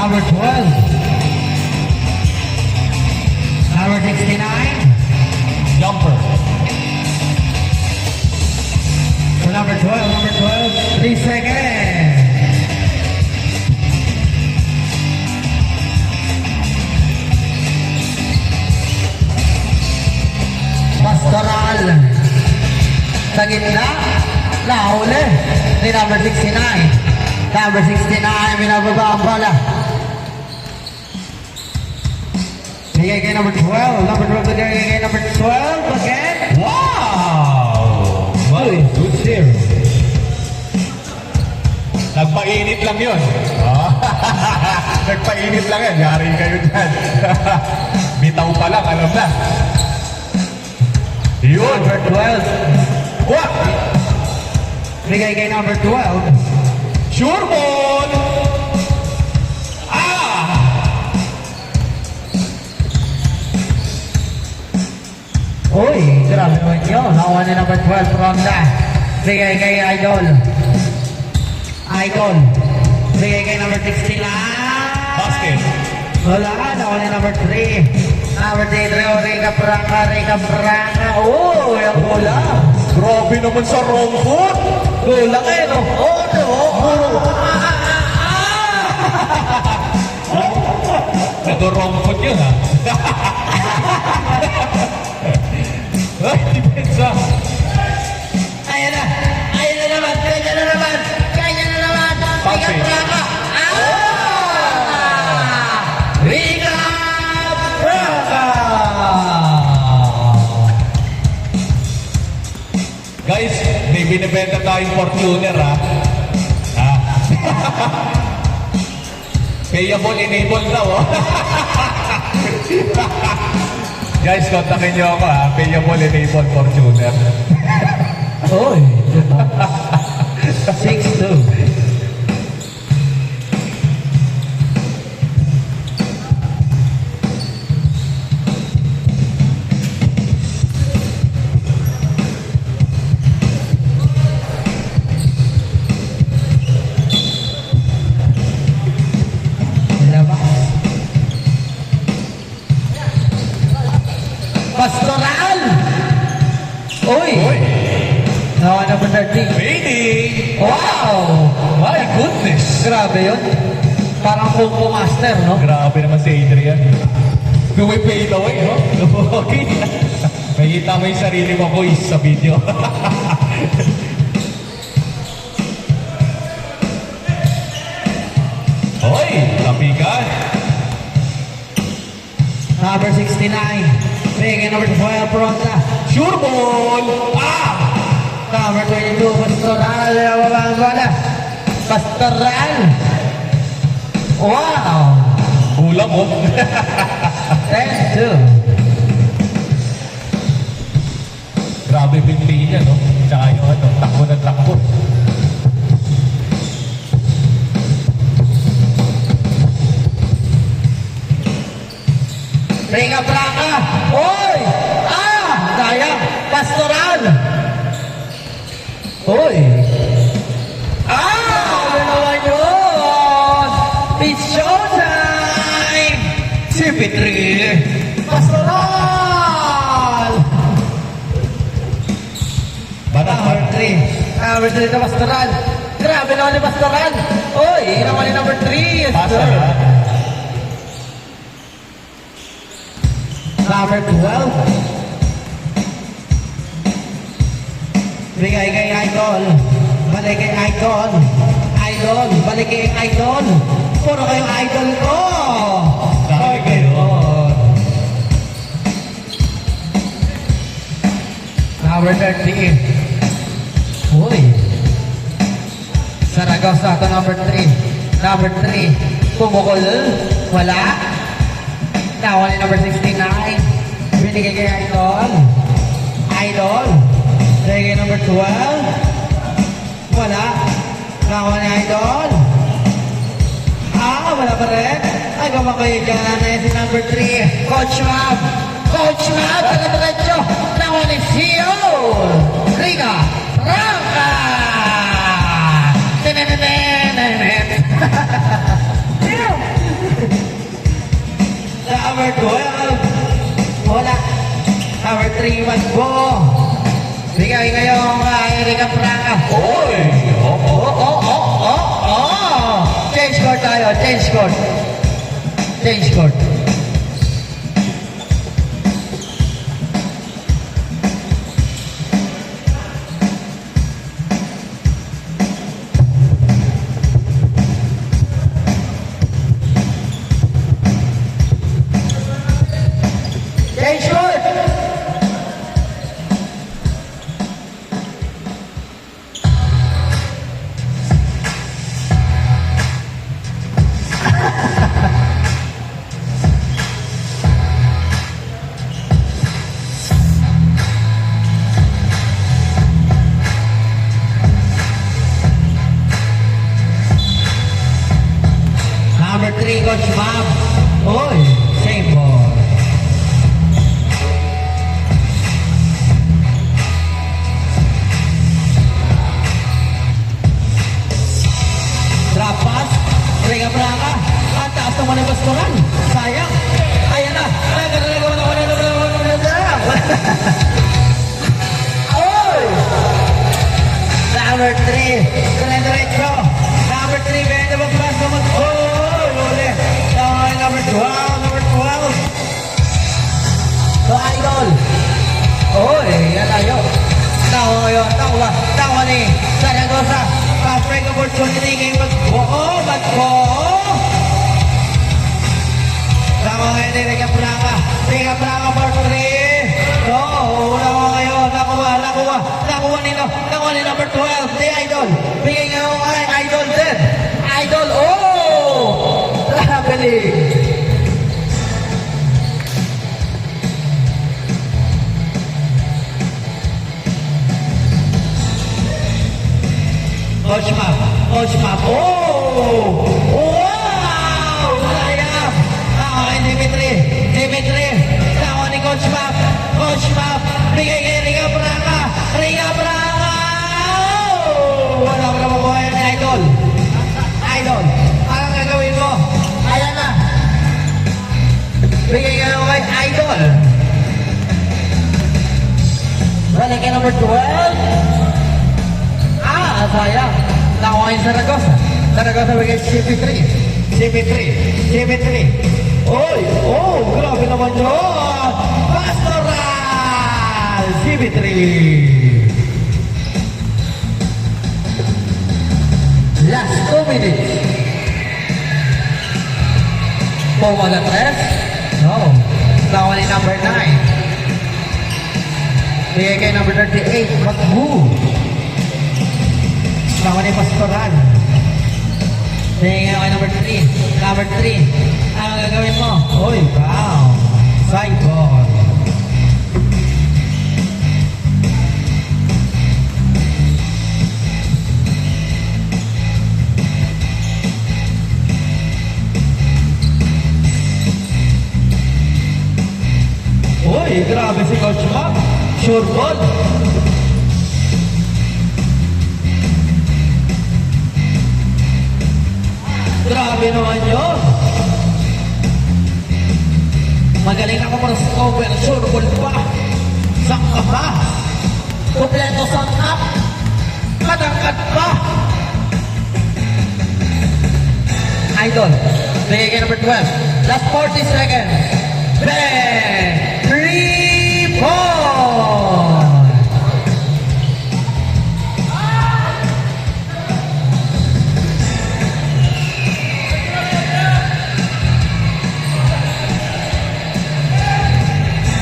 Number 12. Number 69. Jumper. So number 12, 3 seconds. Pastoral. Sa gitna, nahuli ni number 69. Number 69, binababa ang bola. Bigay kay number 12. Number 12 bigay kay number 12 again. Wow! Well, good there. Nagpainit lang yun. Oh. Nagpainit lang yan. Yari kayo dyan. Bitaw pa lang, alam na. Yun. Number 12. What? Bigay kay number 12. Sure ball! Ah! Uy, grabe naman yun. Nakuha ni number 12 ronda. Bigay kay Idol. Idol. Bigay kay number 69. Basket. Wala ka. Nakuha ni number 3. Number 3, Rika Pranga. Oh, yung bola. Grabe naman sa wrong foot. Bola kayo, no? Oh, no. Nag-wrong foot yun, ha? Ay, depensa. Ayan na. Ayan na naman. Kanya na naman. Kanya na naman. Rika Pranga. Rika Pranga. Guys, may binibenta tayong Fortuner, ha? Ha? Payable enabled daw, oh. Guys, kontakin nyo ako, ha? Payable enabled Fortuner. Uy. 6-2. Pastoral! Uy! Nawa na ba 30? Waiting! Wow! My goodness! Grabe yun. Parang Kung Fu Master, no? Grabe naman si Adrian. Gawin fade away, no? Okay. Makikita mo yung sarili mo, boys, sa video. Hoy! Kapigan! Number 69. Bigay number 12, Pronta. Sure ball! Ah! Number 22, Pastoral. Baba ang bola. Pastoral. Wow! Kulang, oh. 10-2. Grabe pinli niya, no? Tsaka yung ano, takbo na takbo. Rika Pranga. Uy! Ah! Sayang. Pastoral. Uy! Ah! Ano naman yun? It's showtime! CP3. Pastoral! Number 3. Number 3 na Pastoral. Grabe naman ni Pastoral. Uy! Yun naman yung number 3. Pasa na. Number 12. Bigay kay Idol. Balik kay Idol. Idol. Balik kay Idol. Puro kayong idol ko. Dami kayo. Number 13. Uy. Saragosa to number 3. Number 3. Pumukol. Wala. Nawa ni number 69. Binigay kay Idol. Idol. Binigay kay number 12. Wala. Nawa ni Idol. Wala pa rin. Ay, gumakayo dyan na si number 3. Coach Mab. Coach Mab. Taga-diretso. Nawa ni CEO. Rika Pranga. Number 12. Wala. Number 3, Masbo. Bigay ngayong Erika Pranga. Oy! Change court tayo, change court. Change court. Change court. Number 3, Coach Bob. Oy, same ball. Drop pass. Ringa Braga. Ang taas naman ang basturan. Sayang. Ayan na. Oy! Number 3. Diretso. Number 3. Benda magpas naman. Oy! Uli. Number 12. Number 12. So, Idol. Oy! Yan tayo. Tawa ni Zaragoza. Pa-break opportunity ngayon magbuo. Tawa ngayon ni Riga Braga. Riga Braga for 3. Nakuha ngayon. Nakuha ni number 12. Si Idol. Bigay ngayon kay Idol din. Idol. Traveling. Coach Map. Wow! Sayang! Ako kay Dimitri. Ako ni Coach Map. Bigay kay Riga Braga. Wala ko na mabuhay ni Idol. Anong gagawin mo? Ayan na. Bigay kayo kay Idol. Balik kay number 12. Sayang. Nakuha yung Zaragoza bigay CP3. Oy! Grabe naman yun! Pastoral! CP3. Last 2 minutes. Pumala 3. No. Nakuha ni number 9. Bigay kay number 38. Mag-move. Nakuha ni Pastoral. Bigay kay number 3. Ano gagawin mo? Oy, wow. Side ball. Oy, grabe si Coach Bob. Sure ball. Grabe naman yun. Magaling ako para sa cover. Sure ball pa. Sangka pa. Kompleto sangkap. Kadangkat pa. Idol. Bigay kay number 12. Last 40 seconds. Bang! 3 points!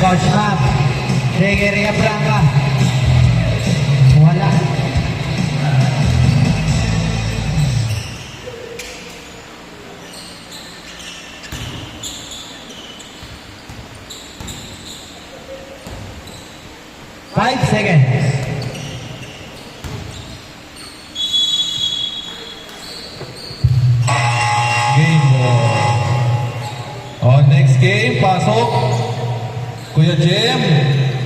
Coach Map. Ria Braga. Wala. Five seconds. Game ball. Oh, next game, pasok. Kuya Jem.